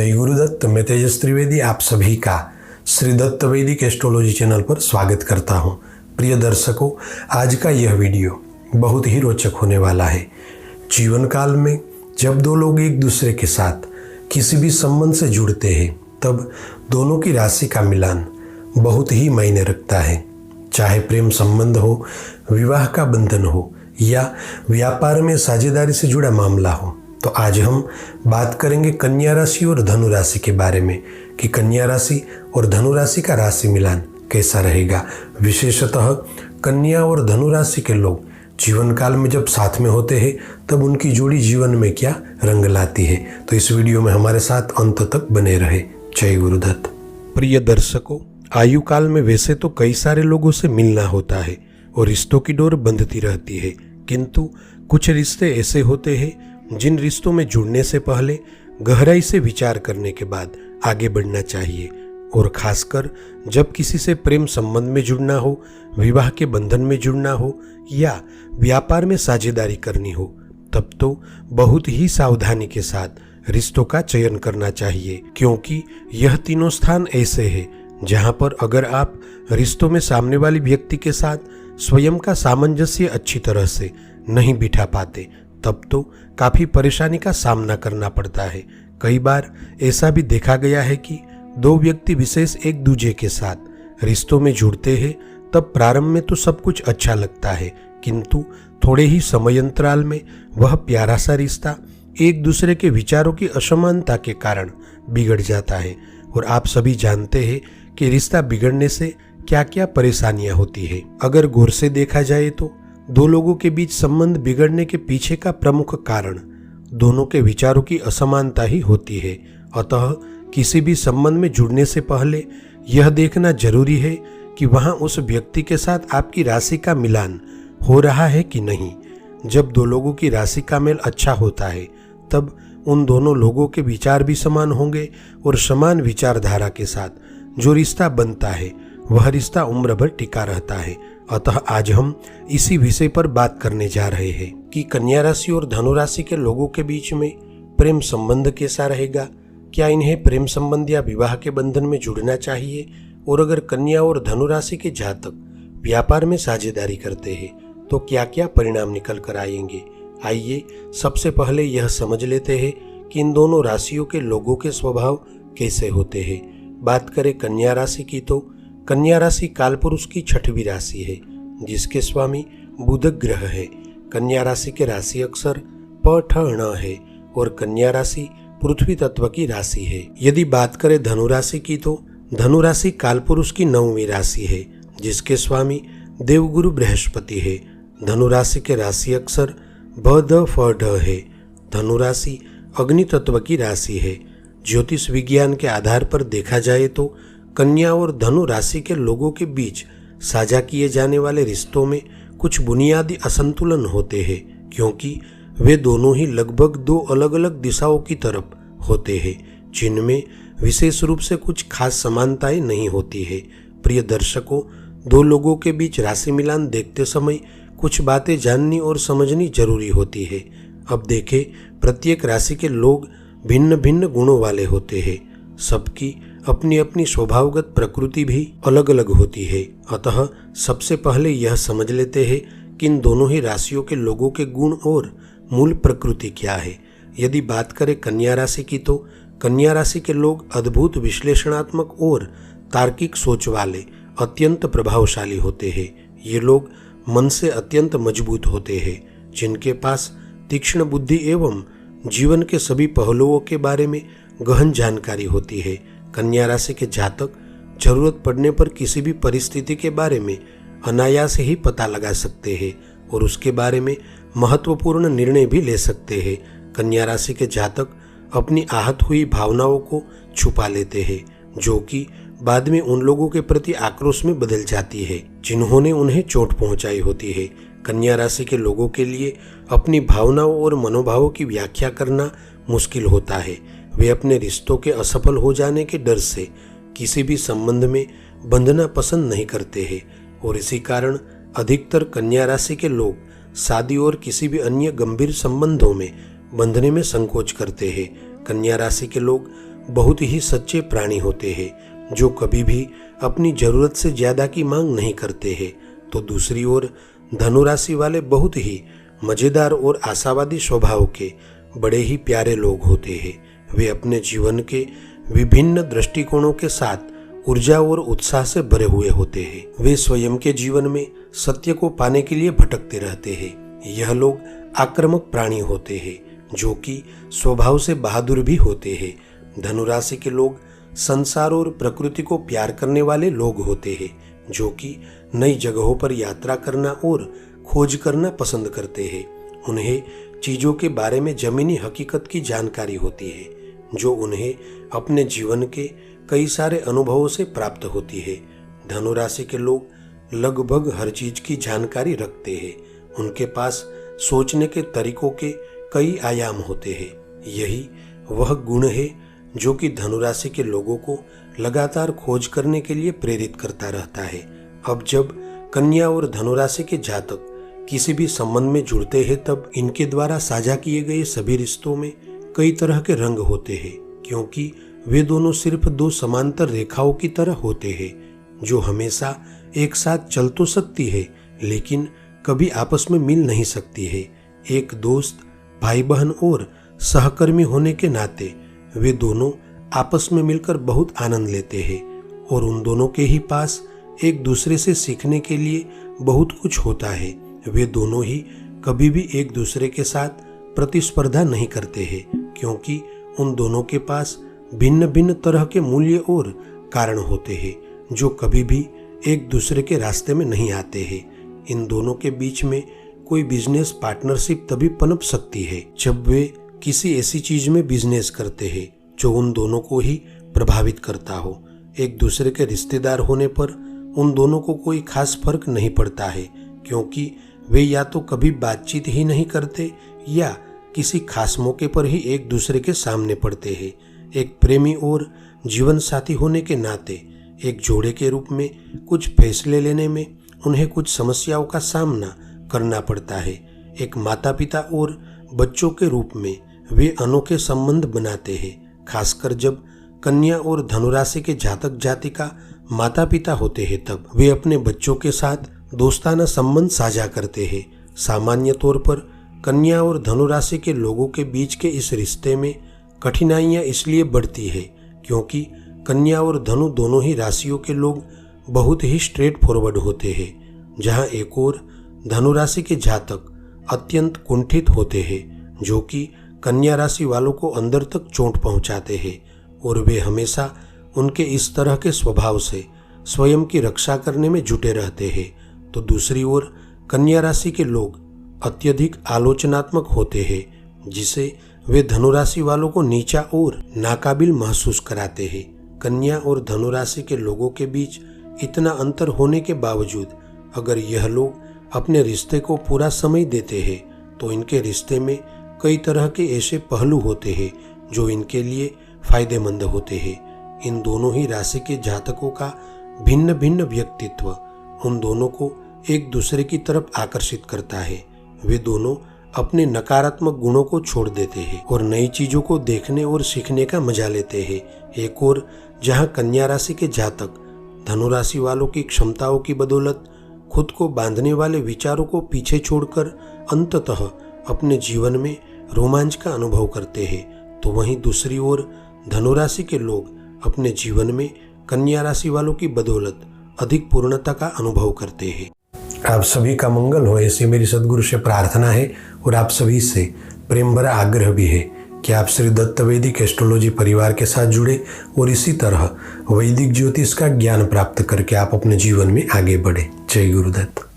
जय गुरुदत्त। मैं तेजस त्रिवेदी आप सभी का श्री दत्त वैदिक एस्ट्रोलॉजी चैनल पर स्वागत करता हूं। प्रिय दर्शकों, आज का यह वीडियो बहुत ही रोचक होने वाला है। जीवन काल में जब दो लोग एक दूसरे के साथ किसी भी संबंध से जुड़ते हैं तब दोनों की राशि का मिलान बहुत ही मायने रखता है। चाहे प्रेम संबंध हो, विवाह का बंधन हो या व्यापार में साझेदारी से जुड़ा मामला हो। तो आज हम बात करेंगे कन्या राशि और धनु राशि के बारे में कि कन्या राशि और धनु राशि का राशि मिलान कैसा रहेगा। विशेषतः कन्या और धनु राशि के लोग जीवन काल में जब साथ में होते हैं तब उनकी जोड़ी जीवन में क्या रंग लाती है। तो इस वीडियो में हमारे साथ अंत तक बने रहे। जय गुरुदत्त। प्रिय दर्शकों, आयु काल में वैसे तो कई सारे लोगों से मिलना होता है और रिश्तों की डोर बंधती रहती है, किंतु कुछ रिश्ते ऐसे होते हैं जिन रिश्तों में जुड़ने से पहले गहराई से विचार करने के बाद आगे बढ़ना चाहिए। और खासकर जब किसी से प्रेम संबंध में जुड़ना हो, विवाह के बंधन में जुड़ना हो या व्यापार में साझेदारी करनी हो, तब तो बहुत ही सावधानी के साथ रिश्तों का चयन करना चाहिए, क्योंकि यह तीनों स्थान ऐसे हैं जहां पर अगर आप रिश्तों में सामने वाली व्यक्ति के साथ स्वयं का सामंजस्य अच्छी तरह से नहीं बिठा पाते तब तो काफी परेशानी का सामना करना पड़ता है। कई बार ऐसा भी देखा गया है कि दो व्यक्ति विशेष एक दूसरे के साथ रिश्तों में जुड़ते हैं तब प्रारंभ में तो सब कुछ अच्छा लगता है, किंतु थोड़े ही समयांतराल में वह प्यारा सा रिश्ता एक दूसरे के विचारों की असमानता के कारण बिगड़ जाता है। और आप सभी जानते हैं कि रिश्ता बिगड़ने से क्या क्या परेशानियां होती है। अगर गौर से देखा जाए तो दो लोगों के बीच संबंध बिगड़ने के पीछे का प्रमुख कारण दोनों के विचारों की असमानता ही होती है। अतः किसी भी संबंध में जुड़ने से पहले यह देखना जरूरी है कि वहां उस व्यक्ति के साथ आपकी राशि का मिलान हो रहा है कि नहीं। जब दो लोगों की राशि का मेल अच्छा होता है तब उन दोनों लोगों के विचार भी समान होंगे और समान विचारधारा के साथ जो रिश्ता बनता है वह रिश्ता उम्र भर टिका रहता है। अतः आज हम इसी विषय पर बात करने जा रहे हैं कि कन्या राशि और धनु राशि के लोगों के बीच में प्रेम संबंध कैसा रहेगा, क्या इन्हें प्रेम संबंध या विवाह के बंधन में जुड़ना चाहिए, और अगर कन्या और धनु राशि के जातक व्यापार में साझेदारी करते हैं तो क्या क्या परिणाम निकल कर आएंगे। आइए सबसे पहले यह समझ लेते हैं कि इन दोनों राशियों के लोगों के स्वभाव कैसे होते हैं। बात करें कन्या राशि की तो कन्या राशि कालपुरुष की छठवीं राशि है जिसके स्वामी बुध ग्रह है। कन्या राशि के राशि अक्षर प ठ ण है और कन्या राशि पृथ्वी तत्व की राशि है। यदि बात करें धनु राशि की तो धनु राशि कालपुरुष की 9वीं राशि है जिसके स्वामी देवगुरु बृहस्पति है। धनु राशि के राशि अक्षर ब द फ ढ है। धनु राशि अग्नि तत्व की राशि है। ज्योतिष विज्ञान के आधार पर देखा जाए तो कन्या और धनु राशि के लोगों के बीच साझा किए जाने वाले रिश्तों में कुछ बुनियादी असंतुलन होते हैं, क्योंकि वे दोनों ही लगभग दो अलग अलग दिशाओं की तरफ होते हैं जिनमें विशेष रूप से कुछ खास समानताएं नहीं होती है। प्रिय दर्शकों, दो लोगों के बीच राशि मिलान देखते समय कुछ बातें जाननी और समझनी जरूरी होती है। अब देखें, प्रत्येक राशि के लोग भिन्न भिन्न गुणों वाले होते हैं। सबकी अपनी अपनी स्वभावगत प्रकृति भी अलग अलग होती है। अतः सबसे पहले यह समझ लेते हैं कि इन दोनों ही राशियों के लोगों के गुण और मूल प्रकृति क्या है। यदि बात करें कन्या राशि की तो कन्या राशि के लोग अद्भुत विश्लेषणात्मक और तार्किक सोच वाले अत्यंत प्रभावशाली होते हैं। ये लोग मन से अत्यंत मजबूत होते हैं, जिनके पास तीक्ष्ण बुद्धि एवं जीवन के सभी पहलुओं के बारे में गहन जानकारी होती है। कन्या राशि के जातक जरूरत पड़ने पर किसी भी परिस्थिति के बारे में अनायास ही पता लगा सकते हैं और उसके बारे में महत्वपूर्ण निर्णय भी ले सकते हैं। कन्या राशि के जातक अपनी आहत हुई भावनाओं को छुपा लेते हैं, जो कि बाद में उन लोगों के प्रति आक्रोश में बदल जाती है जिन्होंने उन्हें चोट पहुंचाई होती है। कन्या राशि के लोगों के लिए अपनी भावनाओं और मनोभावों की व्याख्या करना मुश्किल होता है। वे अपने रिश्तों के असफल हो जाने के डर से किसी भी संबंध में बंधना पसंद नहीं करते हैं और इसी कारण अधिकतर कन्या राशि के लोग शादी और किसी भी अन्य गंभीर संबंधों में बंधने में संकोच करते हैं। कन्या राशि के लोग बहुत ही सच्चे प्राणी होते हैं जो कभी भी अपनी जरूरत से ज्यादा की मांग नहीं करते हैं। तो दूसरी ओर धनु राशि वाले बहुत ही मजेदार और आशावादी स्वभाव के बड़े ही प्यारे लोग होते हैं। वे अपने जीवन के विभिन्न दृष्टिकोणों के साथ ऊर्जा और उत्साह से भरे हुए होते हैं। वे स्वयं के जीवन में सत्य को पाने के लिए भटकते रहते हैं। यह लोग आक्रामक प्राणी होते हैं जो कि स्वभाव से बहादुर भी होते हैं। धनु राशि के लोग संसार और प्रकृति को प्यार करने वाले लोग होते हैं जो कि नई जगहों पर यात्रा करना और खोज करना पसंद करते हैं। उन्हें चीजों के बारे में जमीनी हकीकत की जानकारी होती है जो उन्हें अपने जीवन के कई सारे अनुभवों से प्राप्त होती है। धनु राशि के लोग लगभग हर चीज की जानकारी रखते हैं। उनके पास सोचने के तरीकों के कई आयाम होते हैं। यही वह गुण है जो कि धनु राशि के लोगों को लगातार खोज करने के लिए प्रेरित करता रहता है। अब जब कन्या और धनु राशि के जातक किसी भी संबंध में जुड़ते हैं तब इनके द्वारा साझा किए गए सभी रिश्तों में कई तरह के रंग होते हैं, क्योंकि वे दोनों सिर्फ दो समांतर रेखाओं की तरह होते हैं जो हमेशा एक साथ चल तो सकती है लेकिन कभी आपस में मिल नहीं सकती है। एक दोस्त, भाई बहन और सहकर्मी होने के नाते वे दोनों आपस में मिलकर बहुत आनंद लेते हैं और उन दोनों के ही पास एक दूसरे से सीखने के लिए बहुत कुछ होता है। वे दोनों ही कभी भी एक दूसरे के साथ प्रतिस्पर्धा नहीं करते हैं, क्योंकि उन दोनों के पास भिन्न भिन्न तरह के मूल्य और कारण होते हैं जो कभी भी एक दूसरे के रास्ते में नहीं आते हैं। इन दोनों के बीच में कोई बिजनेस पार्टनरशिप तभी पनप सकती है जब वे किसी ऐसी चीज में बिजनेस करते हैं जो उन दोनों को ही प्रभावित करता हो। एक दूसरे के रिश्तेदार होने पर उन दोनों को कोई खास फर्क नहीं पड़ता है, क्योंकि वे या तो कभी बातचीत ही नहीं करते या किसी खास मौके पर ही एक दूसरे के सामने पड़ते हैं। एक प्रेमी और जीवन साथी होने के नाते एक जोड़े के रूप में कुछ फैसले लेने में उन्हें कुछ समस्याओं का सामना करना पड़ता है। एक माता पिता और बच्चों के रूप में वे अनोखे संबंध बनाते हैं, खासकर जब कन्या और धनु राशि के जातक जातिका माता पिता होते हैं तब वे अपने बच्चों के साथ दोस्ताना संबंध साझा करते हैं। सामान्य तौर पर कन्या और धनु राशि के लोगों के बीच के इस रिश्ते में कठिनाइयां इसलिए बढ़ती है क्योंकि कन्या और धनु दोनों ही राशियों के लोग बहुत ही स्ट्रेट फॉरवर्ड होते हैं, जहां एक और धनु राशि के जातक अत्यंत कुंठित होते हैं जो कि कन्या राशि वालों को अंदर तक चोट पहुंचाते हैं और वे हमेशा उनके इस तरह के स्वभाव से स्वयं की रक्षा करने में जुटे रहते हैं। तो दूसरी ओर कन्या राशि के लोग अत्यधिक आलोचनात्मक होते हैं, जिसे वे धनु राशि वालों को नीचा और नाकाबिल महसूस कराते हैं। कन्या और धनु राशि के लोगों के बीच इतना अंतर होने के बावजूद अगर यह लोग अपने रिश्ते को पूरा समय देते हैं तो इनके रिश्ते में कई तरह के ऐसे पहलू होते हैं जो इनके लिए फायदेमंद होते हैं। इन दोनों ही राशि के जातकों का भिन्न भिन्न व्यक्तित्व उन दोनों को एक दूसरे की तरफ आकर्षित करता है। वे दोनों अपने नकारात्मक गुणों को छोड़ देते हैं और नई चीजों को देखने और सीखने का मजा लेते हैं। एक और जहां कन्या राशि के जातक धनु राशि वालों की क्षमताओं की बदौलत खुद को बांधने वाले विचारों को पीछे छोड़कर अंततः अपने जीवन में रोमांच का अनुभव करते हैं, तो वहीं दूसरी ओर धनु राशि के लोग अपने जीवन में कन्या राशि वालों की बदौलत अधिक पूर्णता का अनुभव करते हैं। आप सभी का मंगल हो, ऐसी मेरी सद्गुरु से प्रार्थना है और आप सभी से प्रेम भरा आग्रह भी है कि आप श्री दत्त वैदिक एस्ट्रोलॉजी परिवार के साथ जुड़े और इसी तरह वैदिक ज्योतिष का ज्ञान प्राप्त करके आप अपने जीवन में आगे बढ़े। जय गुरुदत्त।